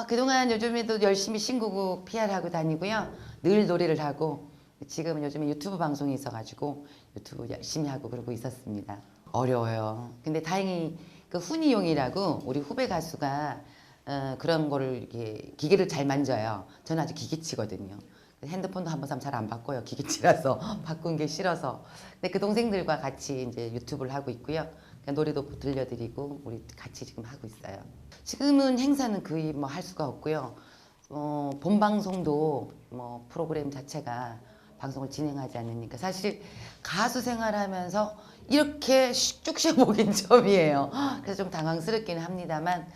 그동안 요즘에도 열심히 신곡 PR하고 다니고요. 늘 노래를 하고 지금은 요즘에 유튜브 방송이 있어가지고 유튜브 열심히 하고 그러고 있었습니다. 어려워요. 근데 다행히 그 훈이용이라고 우리 후배 가수가 그런 거를 이렇게 기계를 잘 만져요. 저는 아주 기계치거든요. 핸드폰도 한번 사면 잘 안 바꿔요. 기계치라서 바꾼 게 싫어서. 근데 그 동생들과 같이 이제 유튜브를 하고 있고요. 그냥 노래도 들려드리고 우리 같이 지금 하고 있어요. 지금은 행사는 거의 뭐 할 수가 없고요. 본 방송도 뭐 프로그램 자체가 방송을 진행하지 않으니까 사실 가수 생활하면서 이렇게 쭉 쉬어보긴 처음이에요. 그래서 좀 당황스럽기는 합니다만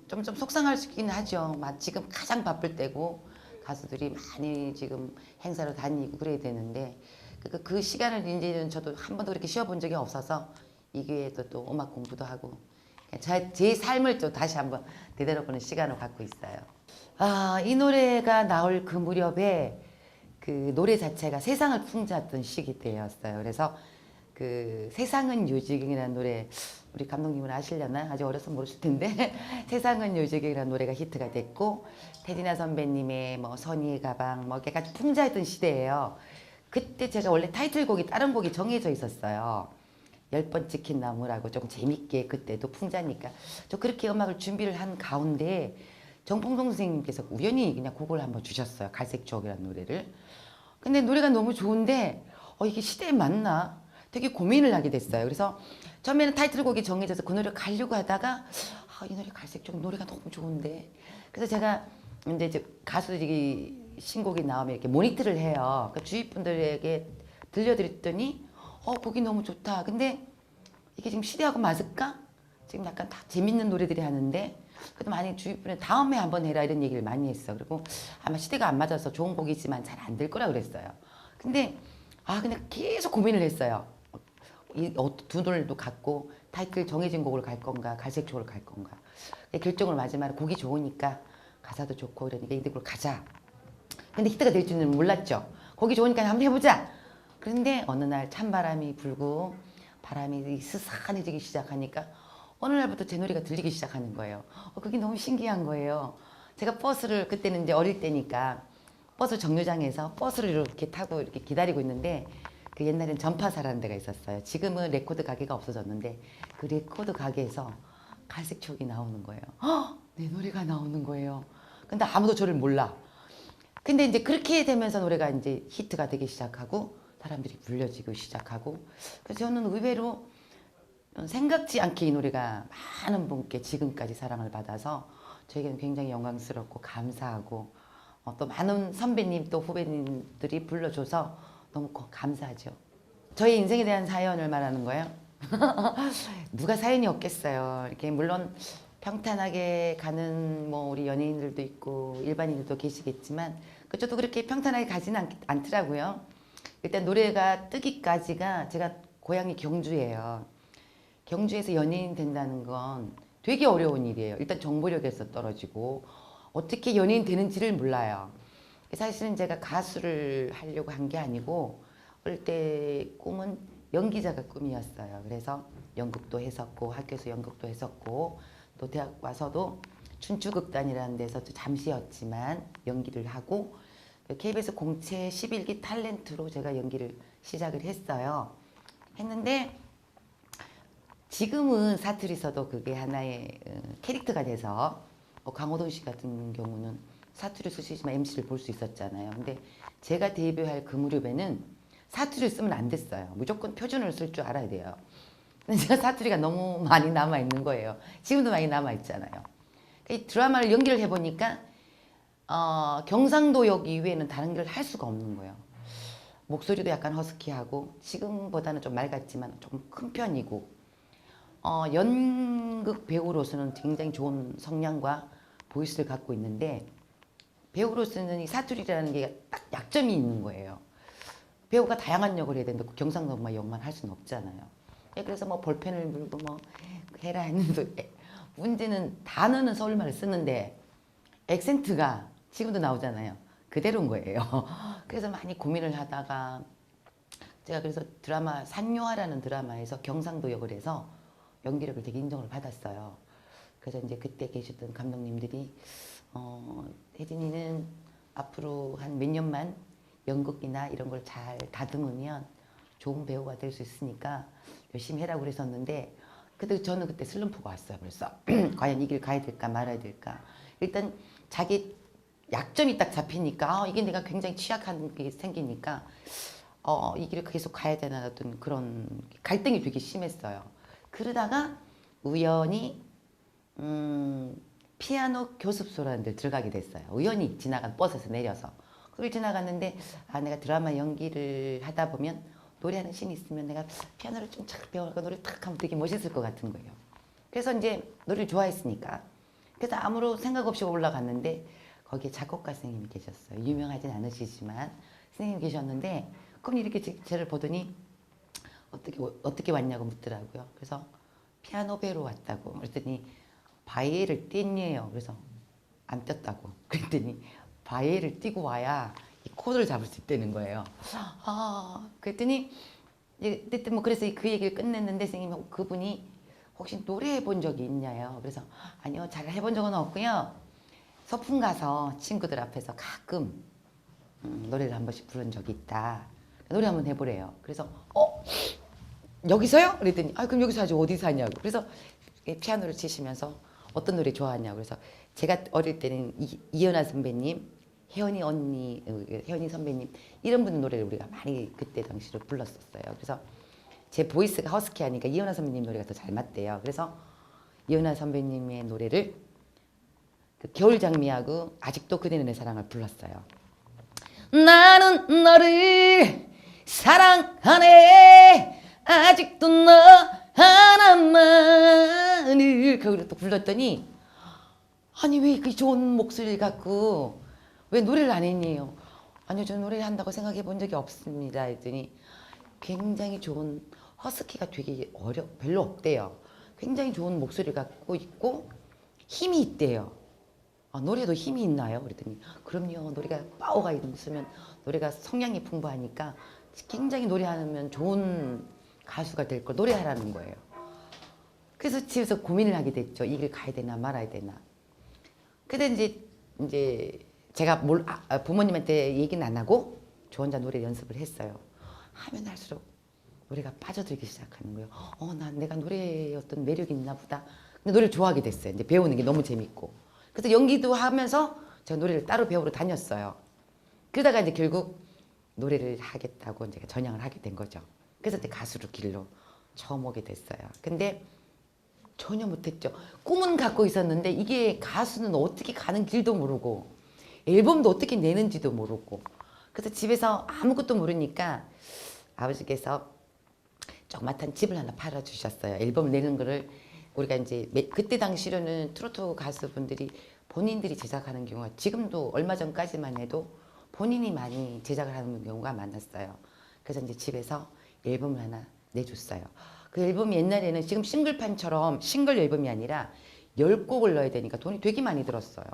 좀 속상할 수 있긴 하죠. 지금 가장 바쁠 때고 가수들이 많이 지금 행사로 다니고 그래야 되는데 그 시간을 이제는 저도 한 번도 그렇게 쉬어본 적이 없어서 이 기회에도 또 음악 공부도 하고 제 삶을 또 다시 한번 되돌아보는 시간을 갖고 있어요. 이 노래가 나올 그 무렵에 그 노래 자체가 세상을 풍자했던 시기 때였어요. 그래서 그 세상은 요지경이라는 노래 우리 감독님은 아시려나? 아직 어려서 모르실 텐데 세상은 요지경이라는 노래가 히트가 됐고 태진아 선배님의 뭐 선의의 가방 뭐 이렇게 같이 풍자했던 시대예요. 그때 제가 원래 타이틀곡이 다른 곡이 정해져 있었어요. 10번 찍힌 나무라고 좀 재밌게 그때도 풍자니까 저 그렇게 음악을 준비를 한 가운데 정풍성 선생님께서 우연히 그냥 곡을 한번 주셨어요. 갈색 추억이라는 노래를. 근데 노래가 너무 좋은데 이게 시대에 맞나? 되게 고민을 하게 됐어요. 그래서 처음에는 타이틀곡이 정해져서 그 노래를 가려고 하다가 이 노래 갈색 추억 노래가 너무 좋은데 그래서 제가 이제 가수들이 신곡이 나오면 이렇게 모니터를 해요. 그러니까 주위 분들에게 들려드렸더니 곡이 너무 좋다. 근데 이게 지금 시대하고 맞을까? 지금 약간 다 재밌는 노래들이 하는데 그래도 많이 주위 분에 다음에 한번 해라 이런 얘기를 많이 했어. 그리고 아마 시대가 안 맞아서 좋은 곡이지만 잘 안 될 거라 그랬어요. 근데 근데 계속 고민을 했어요. 두 노래도 갖고 타이틀 정해진 곡을 갈 건가 갈색 초를 갈 건가. 결정을 마지막에 곡이 좋으니까 가사도 좋고 그러니까 이 곡을 가자. 근데 히트가 될 줄은 몰랐죠. 곡이 좋으니까 한번 해보자. 그런데 어느 날 찬바람이 불고 바람이 스산해지기 시작하니까 어느 날부터 제 노래가 들리기 시작하는 거예요. 그게 너무 신기한 거예요. 제가 버스를 그때는 이제 어릴 때니까 버스 정류장에서 버스를 이렇게 타고 이렇게 기다리고 있는데 그 옛날엔 전파사라는 데가 있었어요. 지금은 레코드 가게가 없어졌는데 그 레코드 가게에서 갈색 추억이 나오는 거예요. 내 노래가 나오는 거예요. 근데 아무도 저를 몰라. 근데 이제 그렇게 되면서 노래가 이제 히트가 되기 시작하고 사람들이 불려지고 시작하고 그래서 저는 의외로 생각지 않게 이 노래가 많은 분께 지금까지 사랑을 받아서 저에게는 굉장히 영광스럽고 감사하고 또 많은 선배님 또 후배님들이 불러줘서 너무 감사하죠. 저희 인생에 대한 사연을 말하는 거예요. 누가 사연이 없겠어요. 이렇게 물론 평탄하게 가는 뭐 우리 연예인들도 있고 일반인들도 계시겠지만 저도 그렇게 평탄하게 가지는 않더라고요. 일단 노래가 뜨기까지가 제가 고향이 경주예요. 경주에서 연예인 된다는 건 되게 어려운 일이에요. 일단 정보력에서 떨어지고 어떻게 연예인 되는지를 몰라요. 사실은 제가 가수를 하려고 한 게 아니고 어릴 때 꿈은 연기자가 꿈이었어요. 그래서 연극도 했었고 학교에서 연극도 했었고 또 대학 와서도 춘추극단이라는 데서 잠시였지만 연기를 하고 KBS 공채 11기 탤런트로 제가 연기를 시작을 했어요. 했는데 지금은 사투리서도 그게 하나의 캐릭터가 돼서 강호동 씨 같은 경우는 사투리 쓰시지만 MC를 볼 수 있었잖아요. 근데 제가 데뷔할 그 무렵에는 사투리를 쓰면 안 됐어요. 무조건 표준어를 쓸 줄 알아야 돼요. 근데 제가 사투리가 너무 많이 남아있는 거예요. 지금도 많이 남아있잖아요. 이 드라마를 연기를 해보니까 경상도역 이외에는 다른 걸 할 수가 없는 거예요. 목소리도 약간 허스키하고 지금보다는 좀 맑았지만 조금 큰 편이고 연극 배우로서는 굉장히 좋은 성량과 보이스를 갖고 있는데 배우로서는 이 사투리라는 게 딱 약점이 있는 거예요. 배우가 다양한 역을 해야 되는데 경상도만 역만 할 수는 없잖아요. 그래서 뭐 볼펜을 물고 뭐 해라 했는데 문제는 단어는 서울말을 쓰는데 액센트가 지금도 나오잖아요. 그대로인 거예요. 그래서 많이 고민을 하다가 제가 그래서 드라마 산요하라는 드라마에서 경상도 역을 해서 연기력을 되게 인정을 받았어요. 그래서 이제 그때 계셨던 감독님들이 혜진이는 앞으로 한 몇 년만 연극이나 이런 걸 잘 다듬으면 좋은 배우가 될 수 있으니까 열심히 해라고 그랬었는데 근데 저는 그때 슬럼프가 왔어요. 그래서 과연 이 길 가야 될까 말아야 될까. 일단 자기 약점이 딱 잡히니까 이게 내가 굉장히 취약한 게 생기니까 이 길을 계속 가야 되나 어떤 그런 갈등이 되게 심했어요. 그러다가 우연히 피아노 교습소라는 데 들어가게 됐어요. 우연히 지나간 버스에서 내려서. 그걸 지나갔는데 내가 드라마 연기를 하다 보면 노래하는 씬이 있으면 내가 피아노를 좀 착 배워서 노래 탁 하면 되게 멋있을 것 같은 거예요. 그래서 이제 노래를 좋아했으니까. 그래서 아무런 생각 없이 올라갔는데 거기에 작곡가 선생님이 계셨어요. 유명하진 않으시지만 선생님이 계셨는데 그럼 이렇게 저를 보더니 어떻게 왔냐고 묻더라고요. 그래서 피아노 배우러 왔다고. 그랬더니 바이엘을 띄니에요. 그래서 안 띄었다고. 그랬더니 바이엘을 띄고 와야 이 코드를 잡을 수 있다는 거예요. 그랬더니 그때 뭐 그래서 그 얘기를 끝냈는데 선생님이 그분이 혹시 노래해 본 적이 있냐요? 그래서 아니요, 잘 해본 적은 없고요. 소풍 가서 친구들 앞에서 가끔 노래를 한 번씩 부른 적이 있다. 노래 한번 해보래요. 그래서 여기서요? 그랬더니 그럼 여기서 하지 어디서 하냐고. 그래서 피아노를 치시면서 어떤 노래 좋아하냐고. 그래서 제가 어릴 때는 이연아 선배님, 혜연이 언니, 혜연이 선배님 이런 분 노래를 우리가 많이 그때 당시로 불렀었어요. 그래서 제 보이스가 허스키하니까 이연아 선배님 노래가 더 잘 맞대요. 그래서 이연아 선배님의 노래를 그 겨울 장미하고 아직도 그대는 내 사랑을 불렀어요. 나는 너를 사랑하네 아직도 너 하나만을 그걸 또 불렀더니 아니 왜 그 좋은 목소리를 갖고 왜 노래를 안 했니요? 아니요, 저는 노래를 한다고 생각해 본 적이 없습니다. 했더니 굉장히 좋은 허스키가 되게 별로 없대요. 굉장히 좋은 목소리를 갖고 있고 힘이 있대요. 노래도 힘이 있나요? 그랬더니 그럼요. 노래가 파워가 있으면 노래가 성량이 풍부하니까 굉장히 노래하면 좋은 가수가 될 걸 노래하라는 거예요. 그래서 집에서 고민을 하게 됐죠. 이 길 가야 되나 말아야 되나. 근데 이제 제가 부모님한테 얘기는 안 하고 저 혼자 노래 연습을 했어요. 하면 할수록 노래가 빠져들기 시작하는 거예요. 난 내가 노래에 어떤 매력이 있나 보다. 근데 노래를 좋아하게 됐어요. 이제 배우는 게 너무 재밌고. 그래서 연기도 하면서 제가 노래를 따로 배우러 다녔어요. 그러다가 이제 결국 노래를 하겠다고 이제 전향을 하게 된 거죠. 그래서 이제 가수로 길로 처음 오게 됐어요. 근데 전혀 못했죠. 꿈은 갖고 있었는데 이게 가수는 어떻게 가는 길도 모르고 앨범도 어떻게 내는지도 모르고 그래서 집에서 아무것도 모르니까 아버지께서 조그맣한 집을 하나 팔아주셨어요. 앨범 내는 거를 우리가 이제 그때 당시로는 트로트 가수분들이 본인들이 제작하는 경우가 지금도 얼마 전까지만 해도 본인이 많이 제작을 하는 경우가 많았어요. 그래서 이제 집에서 앨범을 하나 내줬어요. 그 앨범이 옛날에는 지금 싱글판처럼 싱글 앨범이 아니라 10곡을 넣어야 되니까 돈이 되게 많이 들었어요.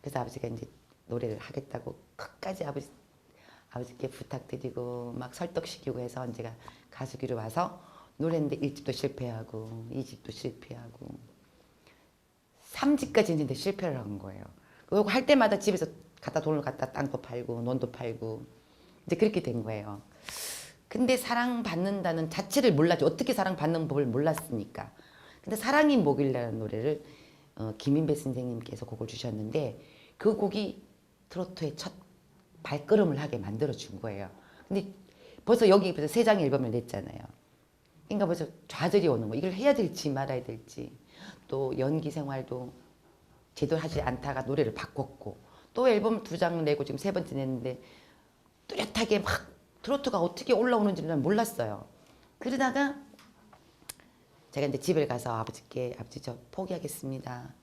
그래서 아버지가 이제 노래를 하겠다고 끝까지 아버지께 부탁드리고 막 설득시키고 해서 제가 가수기로 와서 노래했는데 1집도 실패하고 2집도 실패하고 3집까지 했는데 실패를 한 거예요. 그리고 할 때마다 집에서 돈을 갖다 땅도 팔고 논도 팔고 이제 그렇게 된 거예요. 근데 사랑받는다는 자체를 몰랐죠. 어떻게 사랑받는 법을 몰랐으니까. 근데 사랑이 뭐길래라는 노래를 김인배 선생님께서 곡을 주셨는데 그 곡이 트로트의 첫 발걸음을 하게 만들어준 거예요. 근데 벌써 여기 벌써 3장의 앨범을 냈잖아요. 그러니까 벌써 좌절이 오는 거예요. 이걸 해야 될지 말아야 될지. 또 연기 생활도 제대로 하지 않다가 노래를 바꿨고 또 앨범 2장 내고 지금 3번째 냈는데 뚜렷하게 막 트로트가 어떻게 올라오는지는 몰랐어요. 그러다가 제가 이제 집에 가서 아버지께 아버지 저 포기하겠습니다.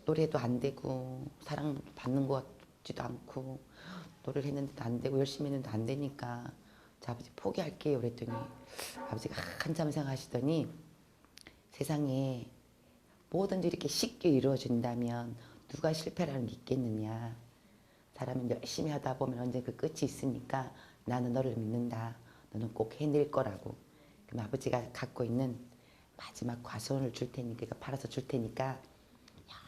노래도 안 되고 사랑 받는 것 같지도 않고 노래를 했는데도 안 되고 열심히 했는데도 안 되니까 저 아버지 포기할게요. 그랬더니 아버지가 한참 생각하시더니 세상에 뭐든지 이렇게 쉽게 이루어진다면 누가 실패라는 게 있겠느냐. 사람은 열심히 하다 보면 언제 그 끝이 있으니까 나는 너를 믿는다. 너는 꼭 해낼 거라고. 그럼 아버지가 갖고 있는 마지막 과수원을 줄 테니까 팔아서 줄 테니까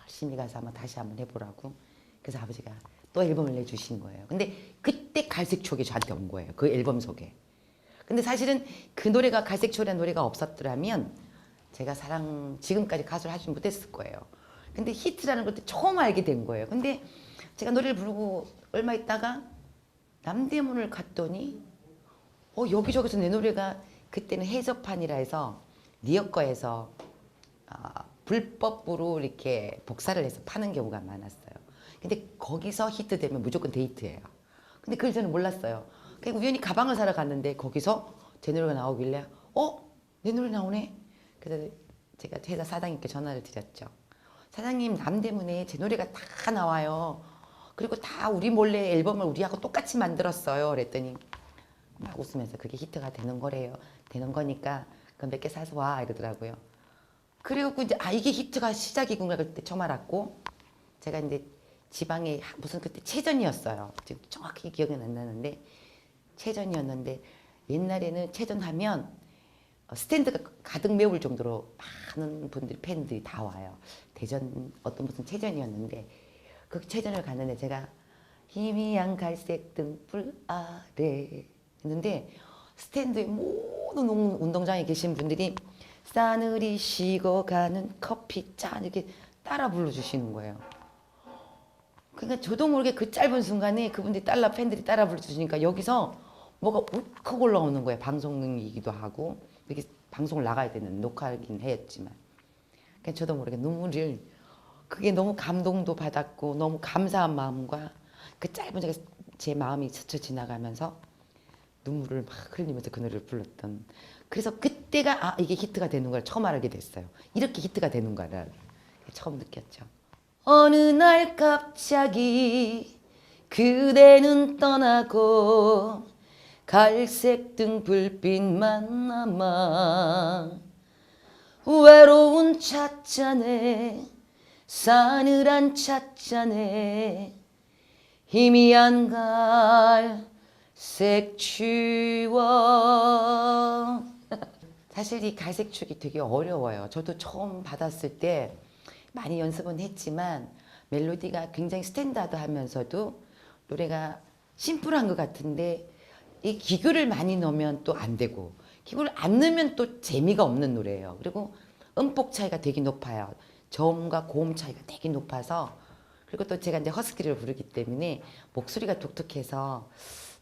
열심히 가서 한번 다시 한번 해보라고. 그래서 아버지가 또 앨범을 내주신 거예요. 근데 그때 갈색 추억이 저한테 온 거예요. 그 앨범 속에. 근데 사실은 그 노래가 갈색 추억이라는 노래가 없었더라면 제가 지금까지 가수를 하지 못했을 거예요. 근데 히트라는 것도 처음 알게 된 거예요. 근데 제가 노래를 부르고 얼마 있다가 남대문을 갔더니 여기저기서 내 노래가 그때는 해적판이라 해서 니어커에서 불법으로 이렇게 복사를 해서 파는 경우가 많았어요. 근데 거기서 히트되면 무조건 데이트예요. 근데 그걸 저는 몰랐어요. 그냥 우연히 가방을 사러 갔는데 거기서 제 노래가 나오길래 내 노래 나오네? 그래서 제가 회사 사장님께 전화를 드렸죠. 사장님, 남대문에 제 노래가 다 나와요. 그리고 다 우리 몰래 앨범을 우리하고 똑같이 만들었어요. 그랬더니 막 웃으면서 그게 히트가 되는 거래요. 되는 거니까 그럼 몇 개 사서 와 이러더라고요. 그래갖고 이제 이게 히트가 시작이구나 그때 처음 알았고, 제가 이제 지방에 무슨 그때 체전이었어요. 지금 정확히 기억은 안 나는데 체전이었는데, 옛날에는 체전하면 스탠드가 가득 메울 정도로 많은 분들이 팬들이 다 와요. 대전 어떤 무슨 체전이었는데 그 체전을 갔는데 제가 희미한 갈색 등불 아래 했는데 스탠드에 모든 운동장에 계신 분들이 싸늘히 식어가는 커피 짠 이렇게 따라 불러주시는 거예요. 그러니까 저도 모르게 그 짧은 순간에 그분들이 팬들이 따라 불러주시니까 여기서 뭐가 울컥 올라오는 거예요. 방송이기도 하고 이렇게 방송을 나가야 되는 녹화긴 했지만, 그러니까 저도 모르게 눈물을, 그게 너무 감동도 받았고 너무 감사한 마음과 그 짧은 제 마음이 스쳐 지나가면서 눈물을 막 흘리면서 그 노래를 불렀던, 그래서 그때가 이게 히트가 되는 걸 처음 알게 됐어요. 이렇게 히트가 되는 거를 처음 느꼈죠. 어느 날 갑자기 그대는 떠나고 갈색 등 불빛만 남아 외로운 찻잔에 싸늘한 찻잔에 희미한 갈색 추억. 사실 이 갈색 추억이 되게 어려워요. 저도 처음 받았을 때 많이 연습은 했지만 멜로디가 굉장히 스탠다드하면서도 노래가 심플한 것 같은데 이 기교를 많이 넣으면 또 안 되고 기교를 안 넣으면 또 재미가 없는 노래예요. 그리고 음폭 차이가 되게 높아요. 저음과 고음 차이가 되게 높아서, 그리고 또 제가 이제 허스키를 부르기 때문에 목소리가 독특해서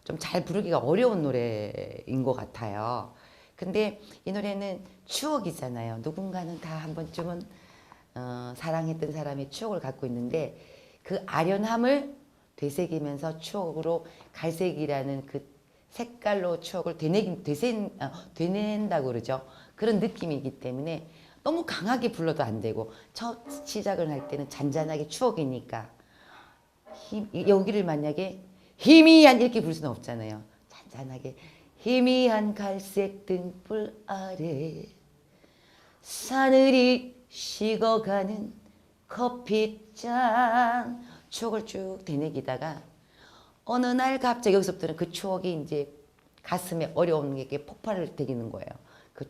좀 잘 부르기가 어려운 노래인 것 같아요. 근데 이 노래는 추억이잖아요. 누군가는 다 한 번쯤은 사랑했던 사람의 추억을 갖고 있는데 그 아련함을 되새기면서 추억으로 갈색이라는 그 색깔로 추억을 되낸다고 그러죠. 그런 느낌이기 때문에 너무 강하게 불러도 안 되고, 첫 시작을 할 때는 잔잔하게 추억이니까 여기를 만약에 희미한 이렇게 부를 수는 없잖아요. 잔잔하게 희미한 갈색 등불 아래 사늘이 식어가는 커피잔, 추억을 쭉 되새기다가 어느 날 갑자기 여기서부터는 그 추억이 이제 가슴에 어려운 게 폭발을 되기는 거예요. 그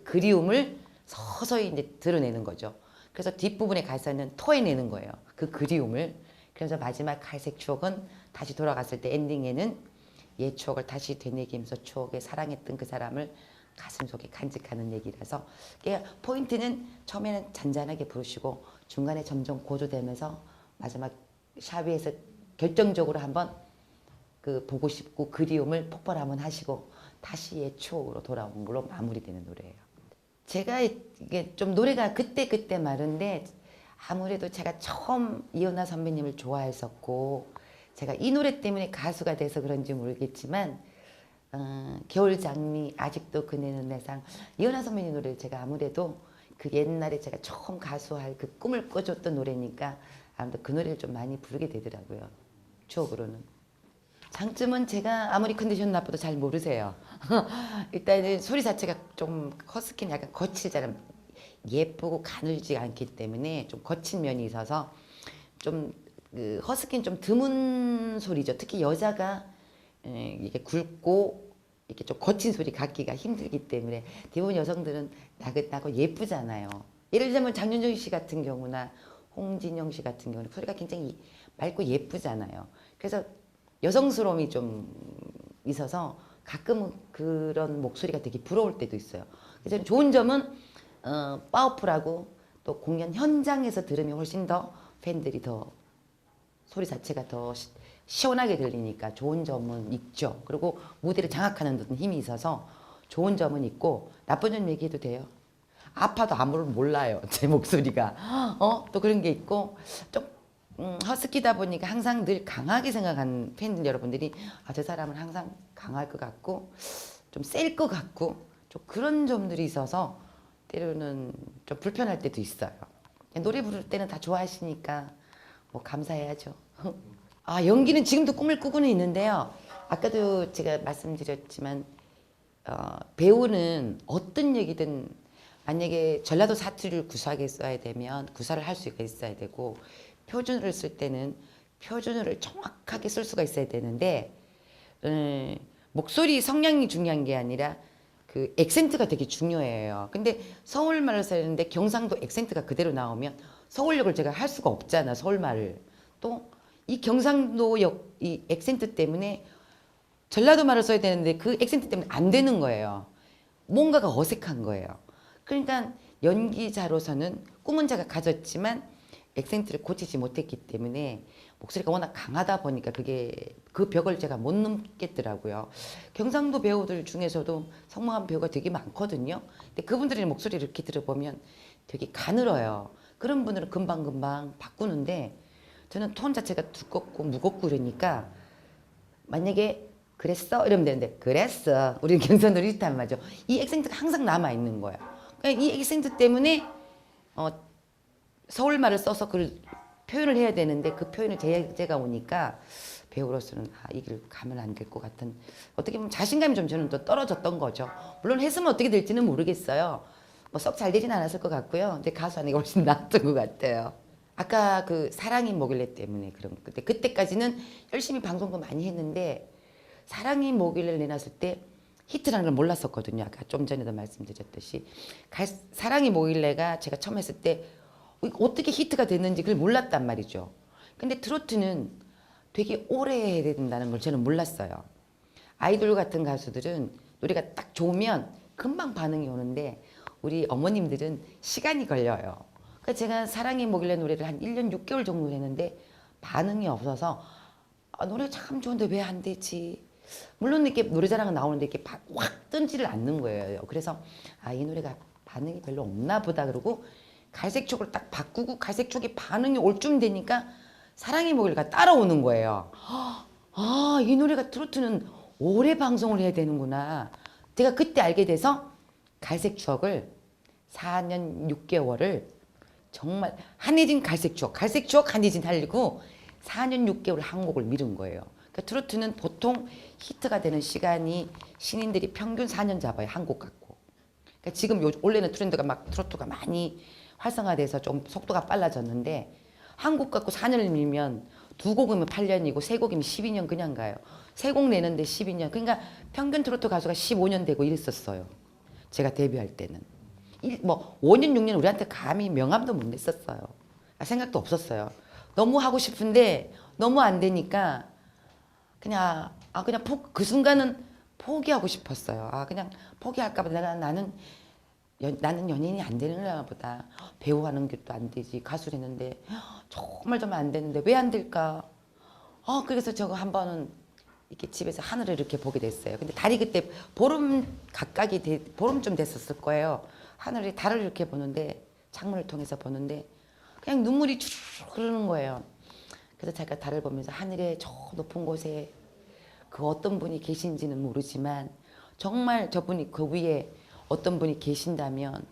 그리움을 서서히 이제 드러내는 거죠. 그래서 뒷부분에 가서는 토해내는 거예요. 그 그리움을. 그래서 마지막 갈색 추억은 다시 돌아갔을 때 엔딩에는 옛 추억을 다시 되새기면서 추억에 사랑했던 그 사람을 가슴속에 간직하는 얘기라서, 포인트는 처음에는 잔잔하게 부르시고 중간에 점점 고조되면서 마지막 샤비에서 결정적으로 한번 그 보고 싶고 그리움을 폭발 한번 하시고 다시 옛 추억으로 돌아온 걸로 마무리되는 노래예요. 제가 이게 좀 노래가 그때 많은데 아무래도 제가 처음 이연아 선배님을 좋아했었고 제가 이 노래 때문에 가수가 돼서 그런지 모르겠지만 겨울장미 아직도 그네는 내상, 이연아 선배님 노래를 제가 아무래도 그 옛날에 제가 처음 가수할 그 꿈을 꿔줬던 노래니까 아무래도 그 노래를 좀 많이 부르게 되더라고요. 추억으로는. 장점은 제가 아무리 컨디션 나빠도 잘 모르세요. 일단은 소리 자체가 좀 허스키는 약간 거칠잖아요. 예쁘고 가늘지 않기 때문에 좀 거친 면이 있어서 좀 그 허스키는 좀 드문 소리죠. 특히 여자가 이게 굵고 이렇게 좀 거친 소리 갖기가 힘들기 때문에 대부분 여성들은 나긋나긋 예쁘잖아요. 예를 들자면 장윤정 씨 같은 경우나 홍진영 씨 같은 경우는 소리가 굉장히 맑고 예쁘잖아요. 그래서 여성스러움이 좀 있어서 가끔은 그런 목소리가 되게 부러울 때도 있어요. 그래서 좋은 점은 파워풀하고 또 공연 현장에서 들으면 훨씬 더 팬들이 더 소리 자체가 더 시원하게 들리니까 좋은 점은 있죠. 그리고 무대를 장악하는 듯한 힘이 있어서 좋은 점은 있고 나쁜 점 얘기해도 돼요. 아파도 아무를 몰라요. 제 목소리가. 또 그런 게 있고 좀 허스키다 보니까 항상 늘 강하게 생각하는 팬 여러분들이 저 사람은 항상 강할 것 같고 좀 셀 것 같고 좀 그런 점들이 있어서 때로는 좀 불편할 때도 있어요. 노래 부를 때는 다 좋아하시니까 뭐 감사해야죠. 연기는 지금도 꿈을 꾸고는 있는데요. 아까도 제가 말씀드렸지만 배우는 어떤 얘기든 만약에 전라도 사투리를 구수하게 써야 되면 구사를 할 수가 있어야 되고 표준어를 쓸 때는 표준어를 정확하게 쓸 수가 있어야 되는데 목소리 성량이 중요한 게 아니라 그 액센트가 되게 중요해요. 근데 서울말을 써야 되는데 경상도 액센트가 그대로 나오면 서울역을 제가 할 수가 없잖아. 서울말을. 또 이 경상도역 이 액센트 때문에 전라도 말을 써야 되는데 그 액센트 때문에 안 되는 거예요. 뭔가가 어색한 거예요. 그러니까 연기자로서는 꿈은 제가 가졌지만 액센트를 고치지 못했기 때문에 목소리가 워낙 강하다 보니까 그 벽을 제가 못 넘겠더라고요. 경상도 배우들 중에서도 성공한 배우가 되게 많거든요. 근데 그분들의 목소리를 이렇게 들어보면 되게 가늘어요. 그런 분들은 금방금방 바꾸는데 저는 톤 자체가 두껍고 무겁고 그러니까 만약에 그랬어? 이러면 되는데 그랬어. 우리는 경상도로 이렇단 말이죠. 이 액센트가 항상 남아있는 거예요. 그러니까 이 액센트 때문에 서울말을 써서 그걸 표현을 해야 되는데 그 표현을 제가 오니까 배우로서는 이 길 가면 안 될 것 같은 어떻게 보면 자신감이 좀 저는 또 떨어졌던 거죠. 물론 했으면 어떻게 될지는 모르겠어요. 뭐 썩 잘 되진 않았을 것 같고요. 근데 가수 하는 게 훨씬 나았던 것 같아요. 아까 그 사랑이 뭐길래 때문에 그런 그때까지는 열심히 방송도 많이 했는데 사랑이 뭐길래 내놨을 때 히트라는 걸 몰랐었거든요. 아까 좀 전에도 말씀드렸듯이 사랑이 뭐길래가 제가 처음 했을 때 어떻게 히트가 됐는지 그걸 몰랐단 말이죠. 근데 트로트는 되게 오래 해야 된다는 걸 저는 몰랐어요. 아이돌 같은 가수들은 노래가 딱 좋으면 금방 반응이 오는데 우리 어머님들은 시간이 걸려요. 그러니까 제가 사랑이 뭐길래 노래를 한 1년 6개월 정도 했는데 반응이 없어서 노래 참 좋은데 왜 안 되지? 물론 이렇게 노래자랑은 나오는데 이렇게 확 뜨지를 않는 거예요. 그래서 이 노래가 반응이 별로 없나 보다 그러고 갈색 쪽을 딱 바꾸고 갈색 쪽에 반응이 올 쯤 되니까 사랑이 뭐길래가 따라오는 거예요. 이 노래가 트로트는 오래 방송을 해야 되는구나. 제가 그때 알게 돼서 갈색 추억을 4년 6개월을 정말 한혜진 갈색 추억 한혜진 달리고 4년 6개월 한 곡을 미룬 거예요. 그러니까 트로트는 보통 히트가 되는 시간이 신인들이 평균 4년 잡아요. 한 곡 갖고. 그러니까 지금 원래는 트렌드가 막 트로트가 많이 활성화돼서 좀 속도가 빨라졌는데 한 곡 갖고 4년을 밀면 두 곡이면 8년이고 세 곡이면 12년 그냥 가요. 세 곡 내는데 12년. 그러니까 평균 트로트 가수가 15년 되고 이랬었어요. 제가 데뷔할 때는. 5년 6년 우리한테 감히 명함도 못 냈었어요. 생각도 없었어요. 너무 하고 싶은데 너무 안 되니까 그냥 그 순간은 포기하고 싶었어요. 그냥 포기할까 보다 나는 연인이 안 되는가 보다. 배우하는 것도 안 되지. 가수를 했는데 정말 좀 안 되는데 왜 안 될까? 그래서 저거 한 번은 이렇게 집에서 하늘을 이렇게 보게 됐어요. 근데 달이 그때 보름 보름쯤 됐었을 거예요. 하늘이 달을 이렇게 보는데 창문을 통해서 보는데 그냥 눈물이 주르륵 흐르는 거예요. 그래서 제가 달을 보면서 하늘의 저 높은 곳에 그 어떤 분이 계신지는 모르지만 정말 저분이 그 위에 어떤 분이 계신다면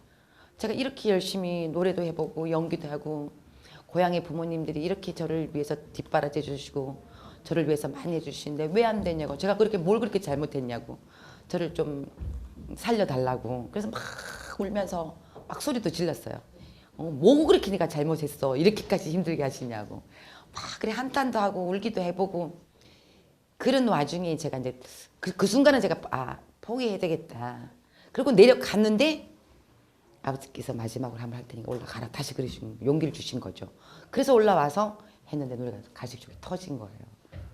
제가 이렇게 열심히 노래도 해보고 연기도 하고 고향의 부모님들이 이렇게 저를 위해서 뒷바라지 해주시고 저를 위해서 많이 해주시는데 왜 안 되냐고 제가 뭘 그렇게 잘못했냐고 저를 좀 살려달라고 그래서 막 울면서 막 소리도 질렀어요. 뭐 그렇게 내가 잘못했어 이렇게까지 힘들게 하시냐고 막 그래 한탄도 하고 울기도 해보고 그런 와중에 제가 이제 그 순간은 제가 포기해야 되겠다. 그리고 내려갔는데 아버지께서 마지막으로 한번 할 테니까 올라가라 다시 그러신 용기를 주신 거죠. 그래서 올라와서 했는데 노래가 가식적이 터진 거예요.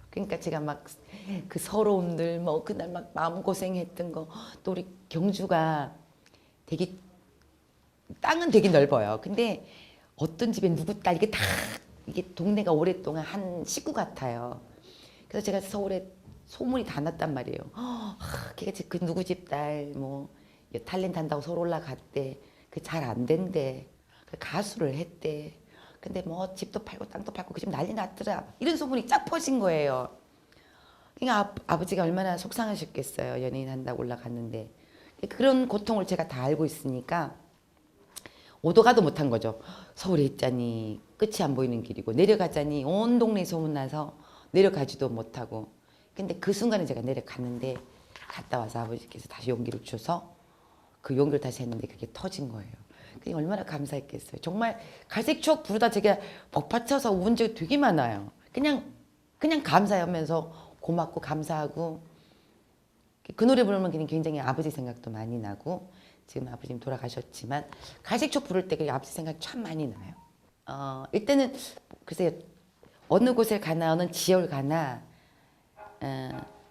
그러니까 제가 막 그 서러움들 뭐 그날 막 마음고생했던 거 또 우리 경주가 되게 땅은 되게 넓어요. 근데 어떤 집에 누구 딸 이게 다 이게 동네가 오랫동안 한 식구 같아요. 그래서 제가 서울에 소문이 다 났단 말이에요. 걔가 그 누구 집 딸 뭐 탤런트 한다고 서울 올라갔대. 그 잘 안 된대. 그 가수를 했대. 근데 뭐 집도 팔고 땅도 팔고 그 집 난리 났더라. 이런 소문이 쫙 퍼진 거예요. 그러니까 아버지가 얼마나 속상하셨겠어요. 연예인 한다고 올라갔는데. 그런 고통을 제가 다 알고 있으니까 오도 가도 못한 거죠. 서울에 있자니 끝이 안 보이는 길이고 내려가자니 온 동네 소문나서 내려가지도 못하고. 근데 그 순간에 제가 내려갔는데 갔다 와서 아버지께서 다시 용기를 주셔서 그 용기를 다시 했는데 그게 터진 거예요. 그게 얼마나 감사했겠어요. 정말 갈색 추억 부르다 제가 벅받쳐서 운 적이 되게 많아요. 그냥 감사하면서 고맙고 감사하고 그 노래 부르면 그냥 굉장히 아버지 생각도 많이 나고 지금 아버님 돌아가셨지만 갈색 추억 부를 때 그 아버지 생각이 참 많이 나요. 일단은 글쎄요. 어느 곳을 가나 어느 지역을 가나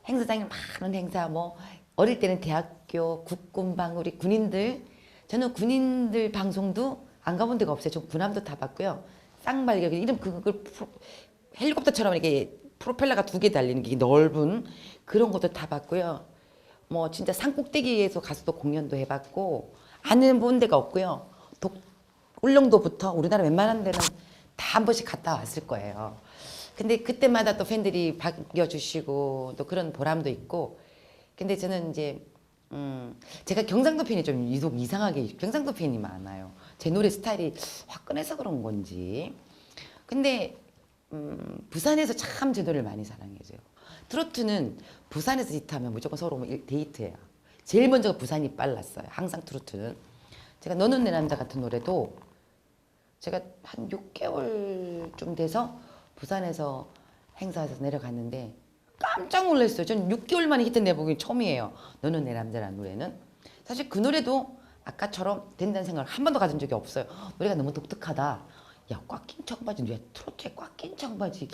행사장에 많은 행사 뭐 어릴 때는 대학교 국군방 우리 군인들 저는 군인들 방송도 안 가본 데가 없어요. 저 군함도 다 봤고요. 쌍발견 이름 그걸 헬리콥터처럼 이렇게 프로펠러가 2개 달리는 게 넓은 그런 것도 다 봤고요. 뭐 진짜 산 꼭대기에서 가서도 공연도 해봤고 안 본 데가 없고요. 울릉도부터 우리나라 웬만한 데는 다 한 번씩 갔다 왔을 거예요. 근데 그때마다 또 팬들이 반겨주시고 또 그런 보람도 있고. 근데 저는 이제 제가 경상도 팬이 좀 유독 이상하게 경상도 팬이 많아요. 제 노래 스타일이 화끈해서 그런 건지. 근데 부산에서 참 제 노래를 많이 사랑해줘요. 트로트는 부산에서 히트하면 무조건 서로 데이트해요. 제일 먼저 부산이 빨랐어요. 항상 트로트는. 제가 너는 내 남자 같은 노래도 제가 한 6개월쯤 돼서 부산에서 행사에서 내려갔는데 깜짝 놀랐어요. 저는 6개월 만에 히트 내보기 처음이에요. 너는 내 남자라는 노래는. 사실 그 노래도 아까처럼 된다는 생각을 한 번도 가진 적이 없어요. 노래가 너무 독특하다. 야, 꽉 낀 청바지, 왜 트로트에 꽉 낀 청바지.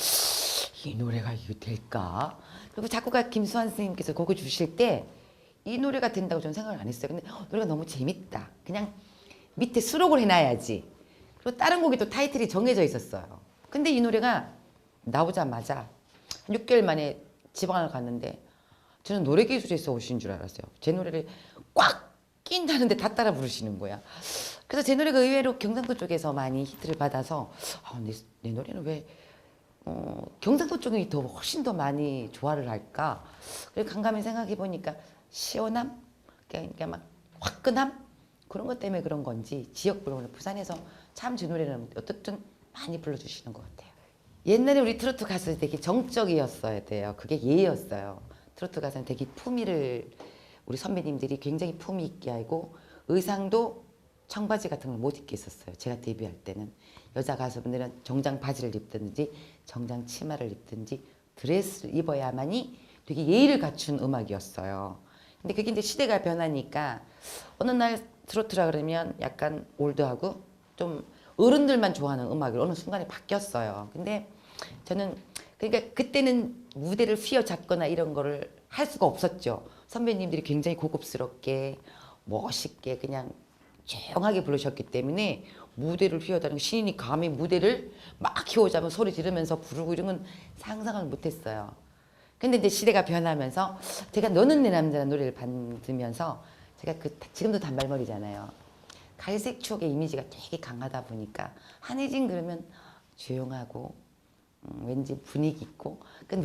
이 노래가 이거 될까? 그리고 작곡가 김수환 선생님께서 곡을 주실 때 이 노래가 된다고 저는 생각을 안 했어요. 근데 노래가 너무 재밌다. 그냥 밑에 수록을 해놔야지. 그리고 다른 곡이 또 타이틀이 정해져 있었어요. 근데 이 노래가 나오자마자 6개월 만에 지방을 갔는데 저는 노래기술에서 오신 줄 알았어요. 제 노래를 꽉 낀다는데 다 따라 부르시는 거야. 그래서 제 노래가 의외로 경상도 쪽에서 많이 히트를 받아서 내 노래는 왜 경상도 쪽이 더 훨씬 더 많이 좋아를 할까? 그래서 간감히 생각해 보니까 시원함, 그러니까 막 화끈함 그런 것 때문에 그런 건지 지역별로 부산에서 참 제 노래는 어떻든 많이 불러주시는 것 같아요. 옛날에 우리 트로트 가수 되게 정적이었어야 돼요. 그게 예였어요. 트로트 가수는 되게 품위를 우리 선배님들이 굉장히 품위 있게 하고 의상도 청바지 같은 걸 못 입게 했었어요. 제가 데뷔할 때는 여자 가수분들은 정장 바지를 입든지 정장 치마를 입든지 드레스를 입어야만이 되게 예의를 갖춘 음악이었어요. 근데 그게 이제 시대가 변하니까 어느 날 트로트라 그러면 약간 올드하고 좀 어른들만 좋아하는 음악으로 어느 순간에 바뀌었어요. 근데 저는 그러니까 그때는 무대를 휘어잡거나 이런 거를 할 수가 없었죠. 선배님들이 굉장히 고급스럽게 멋있게 그냥 조용하게 부르셨기 때문에 무대를 휘어잡는 신인이 감히 무대를 막 휘어잡으면 소리 지르면서 부르고 이런 건 상상을 못했어요. 근데 이제 시대가 변하면서 제가 너는 내 남자라는 노래를 받으면서 제가 지금도 단발머리잖아요. 갈색 추억의 이미지가 되게 강하다 보니까 한혜진 그러면 조용하고 왠지 분위기 있고 그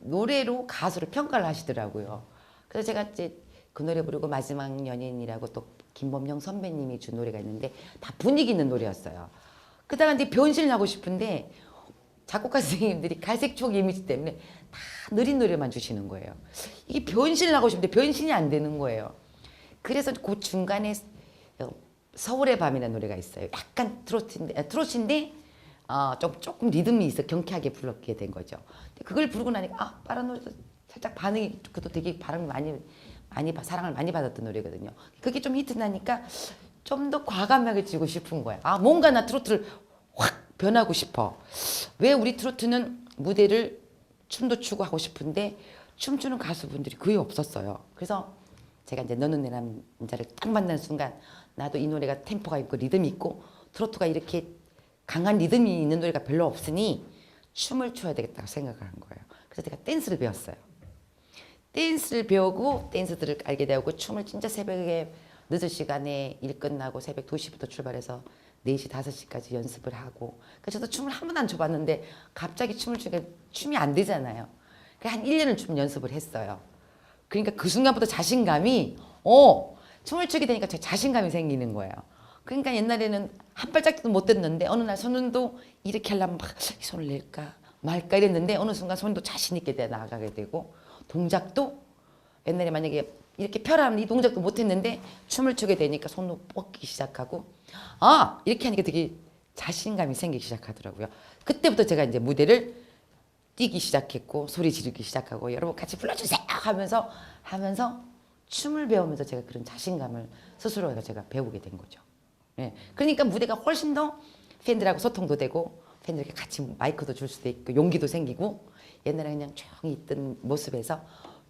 노래로 가수를 평가를 하시더라고요. 그래서 제가 이제 그 노래 부르고 마지막 연인이라고 또 김범용 선배님이 준 노래가 있는데 다 분위기 있는 노래였어요. 그다가 이제 변신을 하고 싶은데 작곡가 선생님들이 갈색 추억 이미지 때문에 다 느린 노래만 주시는 거예요. 이게 변신을 하고 싶은데 변신이 안 되는 거예요. 그래서 그 중간에 서울의 밤이라는 노래가 있어요. 약간 트로트인데 조금 리듬이 있어 경쾌하게 불렀게 된 거죠. 그걸 부르고 나니까 빠른 노래도 살짝 반응이 그것도 되게 사랑을 많이 받았던 노래거든요. 그게 좀 히트 나니까 좀 더 과감하게 지고 싶은 거야. 아, 뭔가 나 트로트를 확 변하고 싶어. 왜 우리 트로트는 무대를 춤도 추고 하고 싶은데 춤추는 가수분들이 거의 없었어요. 그래서 제가 이제 너는 내 남자를 딱 만난 순간 나도 이 노래가 템포가 있고 리듬이 있고 트로트가 이렇게 강한 리듬이 있는 노래가 별로 없으니 춤을 춰야 되겠다고 생각을 한 거예요. 그래서 제가 댄스를 배웠어요. 댄스를 배우고 댄스들을 알게 되고 춤을 진짜 새벽에 늦은 시간에 일 끝나고 새벽 2시부터 출발해서 4시, 5시까지 연습을 하고 그래서 저도 춤을 한 번도 안 춰봤는데 갑자기 춤을 추니까 춤이 안 되잖아요. 한 1년을 춤 연습을 했어요. 그러니까 그 순간부터 자신감이 춤을 추게 되니까 자신감이 생기는 거예요. 그러니까 옛날에는 한 발짝도 못 댔는데 어느 날 손도 이렇게 하려면 막 손을 낼까 말까 이랬는데 어느 순간 손도 자신 있게 나가게 되고 동작도 옛날에 만약에 이렇게 펴라면 이 동작도 못 했는데 춤을 추게 되니까 손도 뻗기 시작하고 이렇게 하니까 되게 자신감이 생기기 시작하더라고요. 그때부터 제가 이제 무대를 뛰기 시작했고 소리 지르기 시작하고 여러분 같이 불러주세요 하면서 춤을 배우면서 제가 그런 자신감을 스스로 제가 배우게 된 거죠. 예. 그러니까 무대가 훨씬 더 팬들하고 소통도 되고 팬들에게 같이 마이크도 줄 수도 있고 용기도 생기고 옛날에 그냥 조용히 있던 모습에서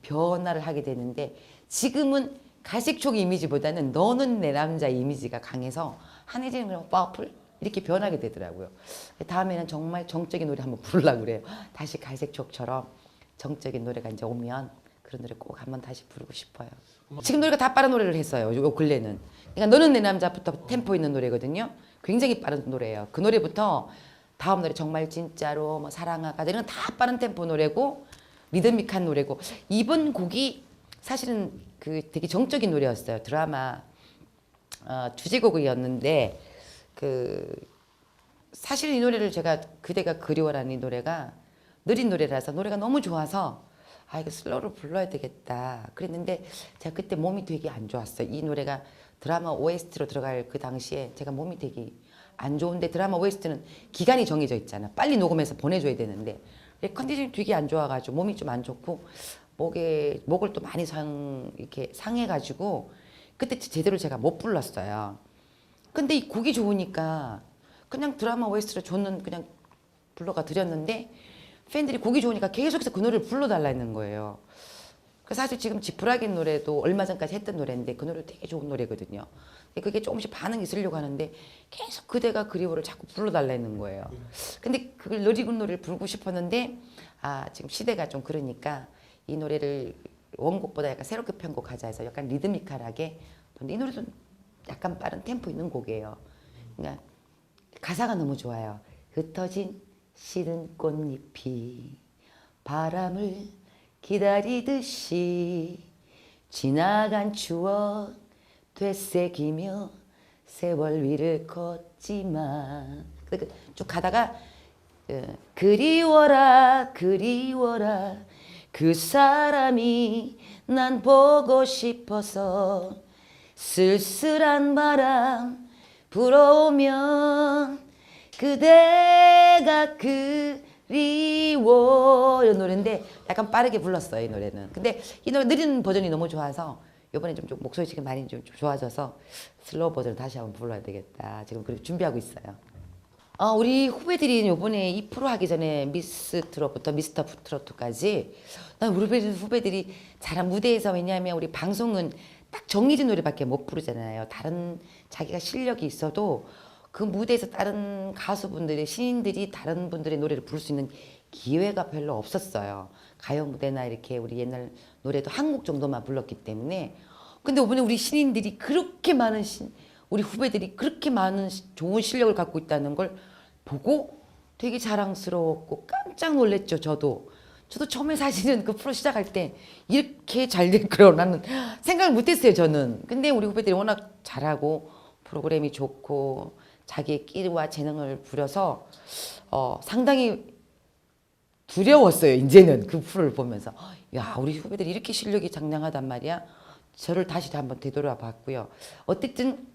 변화를 하게 되는데 지금은 갈색촉 이미지보다는 너는 내 남자 이미지가 강해서 한혜진은 그냥 파워풀 이렇게 변하게 되더라고요. 다음에는 정말 정적인 노래 한번 부르려고 그래요. 다시 갈색촉처럼 정적인 노래가 이제 오면 그런 노래 꼭 한번 다시 부르고 싶어요. 지금 노래가 다 빠른 노래를 했어요. 요 근래는. 그러니까 너는 내 남자부터 템포 있는 노래거든요. 굉장히 빠른 노래예요. 그 노래부터 다음 노래 정말 진짜로 뭐 사랑하가 이런 다 빠른 템포 노래고 리드믹한 노래고 이번 곡이 사실은 그 되게 정적인 노래였어요. 드라마 주제곡이었는데 그 사실 이 노래를 제가 그대가 그리워라는 이 노래가 느린 노래라서 노래가 너무 좋아서 이거 슬로우로 불러야 되겠다 그랬는데 제가 그때 몸이 되게 안 좋았어요. 이 노래가 드라마 OST로 들어갈 그 당시에 제가 몸이 되게 안 좋은데 드라마 OST는 기간이 정해져 있잖아. 빨리 녹음해서 보내줘야 되는데 컨디션이 되게 안 좋아가지고 몸이 좀 안 좋고 목을 또 많이 이렇게 상해가지고 그때 제대로 제가 못 불렀어요. 근데 이 곡이 좋으니까 그냥 드라마 OST로 저는 그냥 불러가 드렸는데 팬들이 곡이 좋으니까 계속해서 그 노래를 불러달라는 거예요. 그래서 사실 지금 지푸라기 노래도 얼마 전까지 했던 노래인데 그 노래 되게 좋은 노래거든요. 그게 조금씩 반응이 있으려고 하는데 계속 그대가 그리워를 자꾸 불러달라는 거예요. 근데 그걸 느리군 노래를 부르고 싶었는데 지금 시대가 좀 그러니까 이 노래를 원곡보다 약간 새롭게 편곡하자 해서 약간 리드미컬하게 이 노래도 약간 빠른 템포 있는 곡이에요. 그러니까 가사가 너무 좋아요. 흩어진 시든 꽃잎이 바람을 기다리듯이 지나간 추억 되새기며 세월 위를 걷지만 쭉 가다가 그리워라 그리워라 그 사람이 난 보고 싶어서 쓸쓸한 바람 불어오면 그대가 그리워 이런 노래인데 약간 빠르게 불렀어요. 이 노래는. 근데 이 노래 느린 버전이 너무 좋아서 이번에 좀 목소리 지금 많이 좀 좋아져서 슬로우 버전을 다시 한번 불러야 되겠다. 지금 그렇게 준비하고 있어요. 우리 후배들이 이번에 2% 하기 전에 미스 트롯부터 미스터 트로트까지 난 우리 후배들이 잘한 무대에서 왜냐하면 우리 방송은 딱 정해진 노래밖에 못 부르잖아요. 다른 자기가 실력이 있어도 그 무대에서 다른 가수분들의 신인들이 다른 분들의 노래를 부를 수 있는 기회가 별로 없었어요. 가요 무대나 이렇게 우리 옛날 노래도 한 곡 정도만 불렀기 때문에. 근데 이번에 우리 신인들이 그렇게 많은 우리 후배들이 그렇게 많은 좋은 실력을 갖고 있다는 걸 보고 되게 자랑스러웠고 깜짝 놀랐죠. 저도 처음에 사실은 그 프로 시작할 때 이렇게 잘 될 거라는 생각을 못했어요. 저는. 근데 우리 후배들이 워낙 잘하고 프로그램이 좋고 자기의 끼와 재능을 부려서 상당히 두려웠어요. 이제는 그 프로를 보면서 야 우리 후배들이 이렇게 실력이 장량하단 말이야. 저를 다시 한번 되돌아봤고요. 어쨌든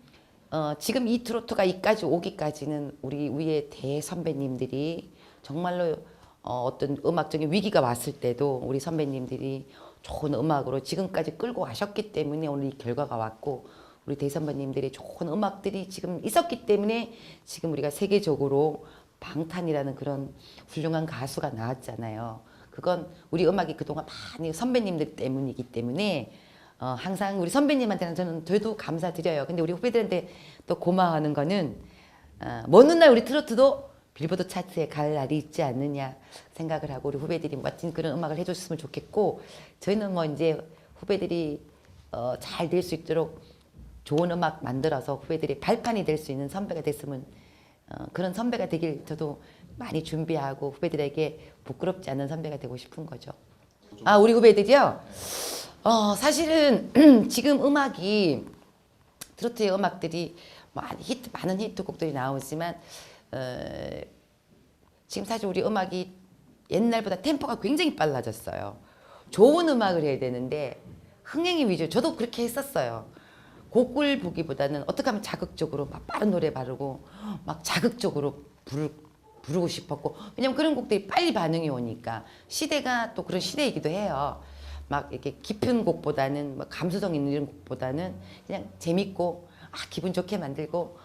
지금 이 트로트가 이까지 오기까지는 우리 위에 대선배님들이 정말로 어떤 음악적인 위기가 왔을 때도 우리 선배님들이 좋은 음악으로 지금까지 끌고 가셨기 때문에 오늘 이 결과가 왔고 우리 대선배님들의 좋은 음악들이 지금 있었기 때문에 지금 우리가 세계적으로 방탄이라는 그런 훌륭한 가수가 나왔잖아요. 그건 우리 음악이 그동안 많이 선배님들 때문이기 때문에 항상 우리 선배님한테는 저는 저도 감사드려요. 근데 우리 후배들한테 또 고마워하는 거는 먼 훗날 우리 트로트도 빌보드 차트에 갈 날이 있지 않느냐 생각을 하고 우리 후배들이 멋진 그런 음악을 해줬으면 좋겠고 저희는 뭐 이제 후배들이 잘 될 수 있도록 좋은 음악 만들어서 후배들이 발판이 될 수 있는 선배가 됐으면 그런 선배가 되길 저도 많이 준비하고 후배들에게 부끄럽지 않은 선배가 되고 싶은 거죠. 아, 우리 후배들이요? 사실은 지금 음악이 트로트의 음악들이 많은 히트곡들이 나오지만 지금 사실 우리 음악이 옛날보다 템포가 굉장히 빨라졌어요. 좋은 음악을 해야 되는데 흥행이 위주. 저도 그렇게 했었어요. 곡을 보기보다는 어떻게 하면 자극적으로 막 빠른 노래 바르고 막 자극적으로 부르고 싶었고 왜냐면 그런 곡들이 빨리 반응이 오니까 시대가 또 그런 시대이기도 해요. 막 이렇게 깊은 곡보다는 뭐 감수성 있는 곡보다는 그냥 재밌고 기분 좋게 만들고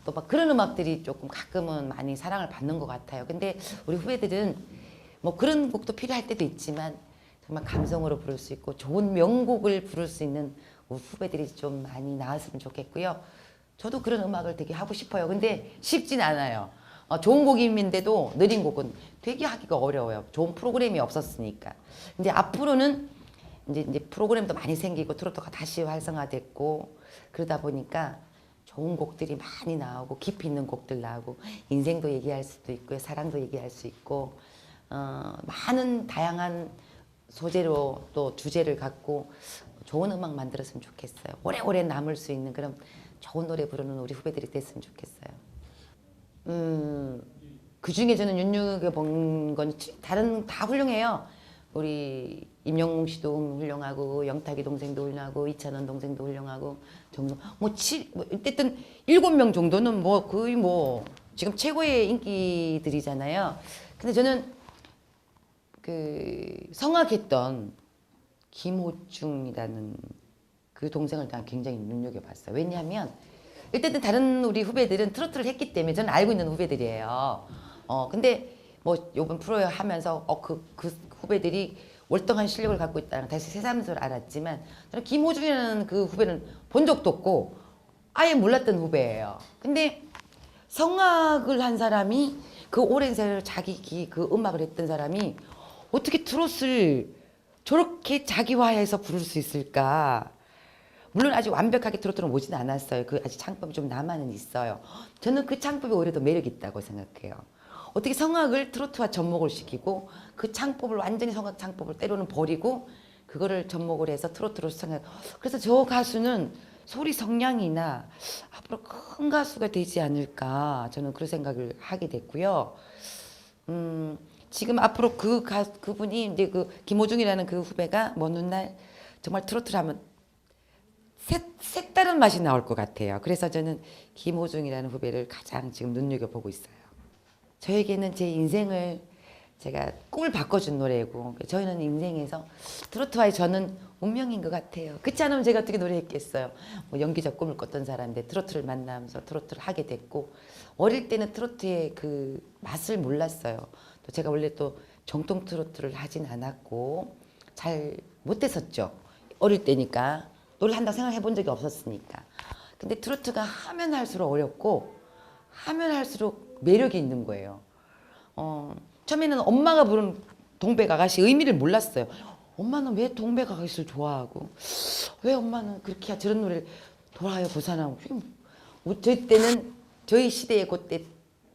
또 막 그런 음악들이 조금 가끔은 많이 사랑을 받는 것 같아요. 근데 우리 후배들은 뭐 그런 곡도 필요할 때도 있지만 정말 감성으로 부를 수 있고 좋은 명곡을 부를 수 있는 우리 후배들이 좀 많이 나왔으면 좋겠고요. 저도 그런 음악을 되게 하고 싶어요. 근데 쉽진 않아요. 좋은 곡인데도 느린 곡은 되게 하기가 어려워요. 좋은 프로그램이 없었으니까. 근데 앞으로는 이제 프로그램도 많이 생기고 트로트가 다시 활성화됐고 그러다 보니까 좋은 곡들이 많이 나오고 깊이 있는 곡들 나오고 인생도 얘기할 수도 있고요. 사랑도 얘기할 수 있고 많은 다양한 소재로 또 주제를 갖고 좋은 음악 만들었으면 좋겠어요. 오래오래 남을 수 있는 그런 좋은 노래 부르는 우리 후배들이 됐으면 좋겠어요. 그 중에 저는 눈여겨본 건 다른 다 훌륭해요. 우리 임영웅 씨도 훌륭하고 영탁이 동생도 훌륭하고 이찬원 동생도 훌륭하고 정성 뭐 어쨌든 7명 정도는 뭐 거의 뭐 지금 최고의 인기들이잖아요. 근데 저는 그 성악했던 김호중이라는 그 동생을 난 굉장히 눈여겨봤어요. 왜냐하면 어쨌든 다른 우리 후배들은 트로트를 했기 때문에 저는 알고 있는 후배들이에요. 근데 뭐 요번 프로에 하면서 그 후배들이 월등한 실력을 갖고 있다는 걸 다시 새삼스레 알았지만 저는 김호중이라는 그 후배는 본 적도 없고 아예 몰랐던 후배예요. 근데 성악을 한 사람이 그 오랜 세월 그 음악을 했던 사람이 어떻게 트롯을 저렇게 자기화해서 부를 수 있을까? 물론 아직 완벽하게 트로트는 오진 않았어요. 그 아직 창법이 좀 남아는 있어요. 저는 그 창법이 오히려 더 매력 있다고 생각해요. 어떻게 성악을 트로트와 접목을 시키고 그 창법을 완전히 성악 창법을 때로는 버리고 그거를 접목을 해서 트로트로 성악. 그래서 저 가수는 소리 성량이나 앞으로 큰 가수가 되지 않을까 저는 그런 생각을 하게 됐고요. 지금 앞으로 그분이 이제 그 김호중이라는 그 후배가 먼 훗날 정말 트로트를 하면 색다른 맛이 나올 것 같아요. 그래서 저는 김호중이라는 후배를 가장 지금 눈여겨보고 있어요. 저에게는 제 인생을 제가 꿈을 바꿔준 노래고 저희는 인생에서 트로트와의 저는 운명인 것 같아요. 그렇지 않으면 제가 어떻게 노래했겠어요. 뭐 연기자 꿈을 꿨던 사람인데 트로트를 만나면서 트로트를 하게 됐고 어릴 때는 트로트의 그 맛을 몰랐어요. 또 제가 원래 또 정통 트로트를 하진 않았고 잘 못했었죠. 어릴 때니까 노래를 한다고 생각해 본 적이 없었으니까. 근데 트로트가 하면 할수록 어렵고 하면 할수록 매력이 있는 거예요. 처음에는 엄마가 부른 동백 아가씨 의미를 몰랐어요. 엄마는 왜 동백 아가씨를 좋아하고 왜 엄마는 그렇게 저런 노래를 돌아요 부산하고 저희 때는 저희 시대에 그때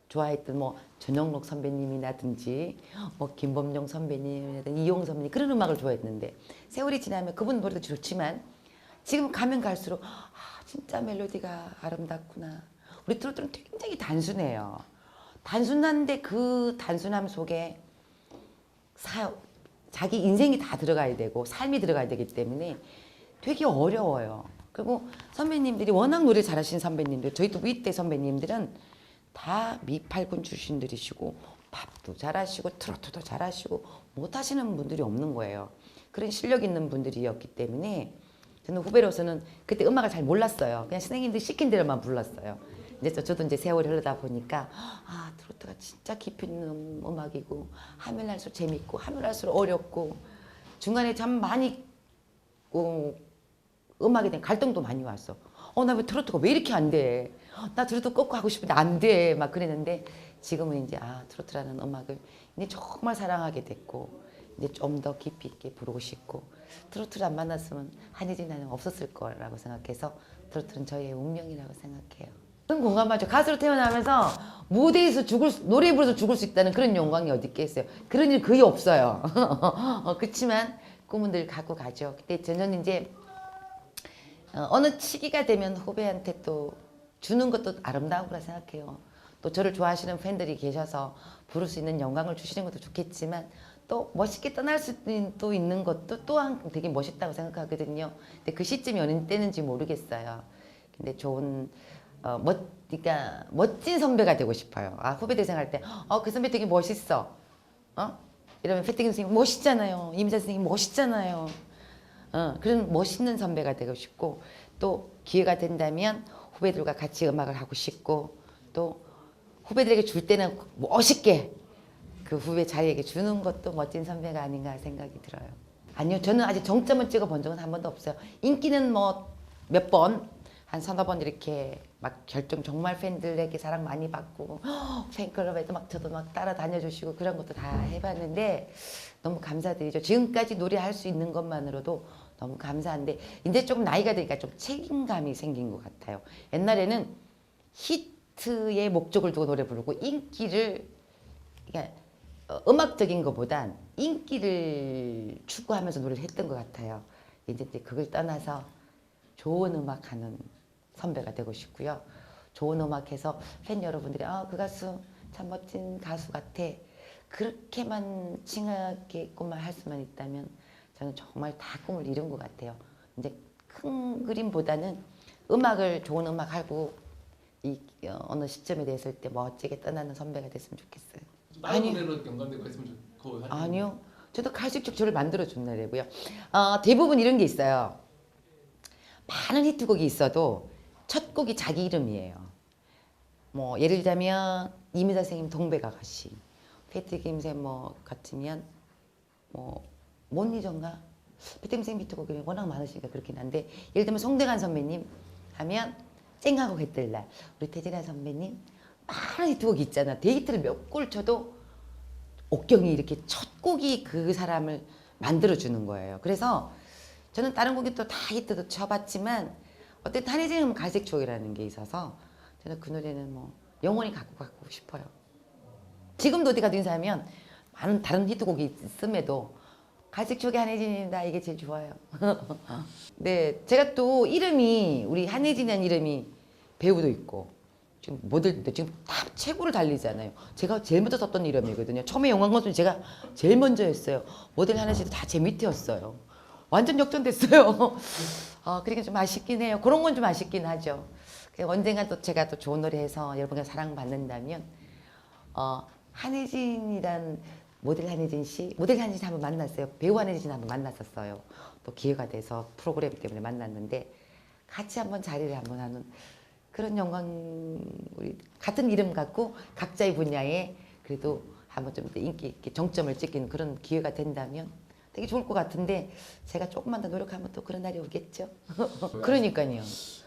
좋아했던 뭐 전영록 선배님이라든지 뭐 김범용 선배님이라든지 이용 선배님 그런 음악을 좋아했는데 세월이 지나면 그분 노래도 좋지만 지금 가면 갈수록 진짜 멜로디가 아름답구나. 우리 트로트는 굉장히 단순해요. 단순한데 그 단순함 속에 자기 인생이 다 들어가야 되고 삶이 들어가야 되기 때문에 되게 어려워요. 그리고 선배님들이 워낙 노래 잘하시는 선배님들, 저희도 윗대 선배님들은 다 미팔군 출신들이시고 팝도 잘하시고 트로트도 잘하시고 못하시는 분들이 없는 거예요. 그런 실력 있는 분들이었기 때문에 저는 후배로서는 그때 음악을 잘 몰랐어요. 그냥 선생님들 시킨 대로만 불렀어요. 이제 저도 이제 세월이 흐르다 보니까 아 트로트가 진짜 깊이 있는 음악이고 하면 할수록 재밌고 하면 할수록 어렵고 중간에 참 많이 음악에 대한 갈등도 많이 왔어. 나 왜 트로트가 왜 이렇게 안 돼? 나 트로트 꼭 하고 싶은데 안 돼. 막 그랬는데 지금은 이제 트로트라는 음악을 이제 정말 사랑하게 됐고 이제 좀 더 깊이 있게 부르고 싶고 트로트를 안 만났으면 한혜진 나는 없었을 거라고 생각해서 트로트는 저희의 운명이라고 생각해요. 그런 공감하죠. 가수로 태어나면서 무대에서 노래 부르서 죽을 수 있다는 그런 영광이 어디 있겠어요. 그런 일 거의 없어요. 그렇지만 꿈은 늘 갖고 가죠. 근데 저는 이제 어느 시기가 되면 후배한테 또 주는 것도 아름다운 거라 생각해요. 또 저를 좋아하시는 팬들이 계셔서 부를 수 있는 영광을 주시는 것도 좋겠지만 또 멋있게 떠날 수도 있는 것도 또한 되게 멋있다고 생각하거든요. 근데 그 시점이 어느 때는지 모르겠어요. 근데 좋은 그러니까 멋진 선배가 되고 싶어요. 후배들 생각할 때 그 선배 되게 멋있어. 이러면 패티김 선생님 멋있잖아요. 이미자 선생님 멋있잖아요. 그런 멋있는 선배가 되고 싶고 또 기회가 된다면 후배들과 같이 음악을 하고 싶고 또 후배들에게 줄 때는 멋있게 그 후배 자리에게 주는 것도 멋진 선배가 아닌가 생각이 들어요. 아니요, 저는 아직 정점을 찍어본 적은 한 번도 없어요. 인기는 뭐 몇 번, 한 서너 번 이렇게 막 정말 팬들에게 사랑 많이 받고 팬클럽에도 막 저도 막 따라다녀 주시고 그런 것도 다 해봤는데 너무 감사드리죠. 지금까지 노래할 수 있는 것만으로도 너무 감사한데 이제 조금 나이가 드니까 좀 책임감이 생긴 것 같아요. 옛날에는 히트의 목적을 두고 노래 부르고 인기를 그러니까 음악적인 것보단 인기를 추구하면서 노래를 했던 것 같아요. 이제 그걸 떠나서 좋은 음악하는 선배가 되고 싶고요. 좋은 음악해서 팬 여러분들이 그 가수 참 멋진 가수 같아. 그렇게만 칭하게끔만 할 수만 있다면 저는 정말 다 꿈을 이룬 것 같아요. 이제 큰 그림보다는 음악을 좋은 음악하고 어느 시점에 됐을 때 멋지게 떠나는 선배가 됐으면 좋겠어요. 다른 노래로 연관되고 했으면 좋고. 아니요. 저도 가식적 저를 만들어준 노래고요. 대부분 이런 게 있어요. 많은 히트곡이 있어도 첫 곡이 자기 이름이에요. 뭐 예를 들자면 이미자 선생님 동백아가씨, 패티김 쌤 뭐 같으면 뭔 이전가? 패티김 쌤 히트곡이 워낙 많으시니까 그렇긴 한데 예를 들면 송대관 선배님 하면 쨍하고 했들날, 우리 태진아 선배님 많은 히트곡이 있잖아. 데이트를 몇 골 쳐도 옥경이 이렇게 첫 곡이 그 사람을 만들어주는 거예요. 그래서 저는 다른 곡이 또 다 히트도 쳐봤지만 어쨌든 한혜진은 갈색 추억이라는 게 있어서 저는 그 노래는 뭐 영원히 갖고 가고 싶어요. 지금도 어디 가든 인사하면 많은 다른 히트곡이 있음에도 갈색 추억의 한혜진입니다. 이게 제일 좋아요. 네, 제가 또 이름이 우리 한혜진이라는 이름이 배우도 있고 지금 모델도 지금 다 최고를 달리잖아요. 제가 제일 먼저 썼던 이름이거든요. 처음에 영광건수 제가 제일 먼저 했어요. 모델 하나씩도 다 제 밑이었어요. 완전 역전됐어요. 그러니까 좀 아쉽긴 해요. 그런 건 좀 아쉽긴 하죠. 언젠가 또 제가 또 좋은 노래 해서 여러분과 사랑받는다면 한혜진이란 모델 한혜진 씨 한번 만났어요. 배우 한혜진 한번 만났었어요. 또 기회가 돼서 프로그램 때문에 만났는데 같이 한번 자리를 한번 하는 그런 영광, 우리 같은 이름 갖고 각자의 분야에 그래도 한번 좀 인기 있게 정점을 찍는 그런 기회가 된다면 되게 좋을 것 같은데 제가 조금만 더 노력하면 또 그런 날이 오겠죠. 그러니까요.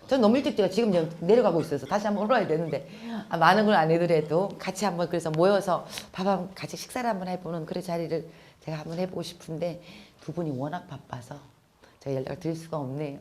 전 너무 일찍 제가 지금 내려가고 있어서 다시 한번 올라야 되는데 많은 걸 안 해더라도 같이 한번 그래서 모여서 같이 식사를 한번 해보는 그런 자리를 제가 한번 해보고 싶은데 두 분이 워낙 바빠서 제가 연락을 드릴 수가 없네요.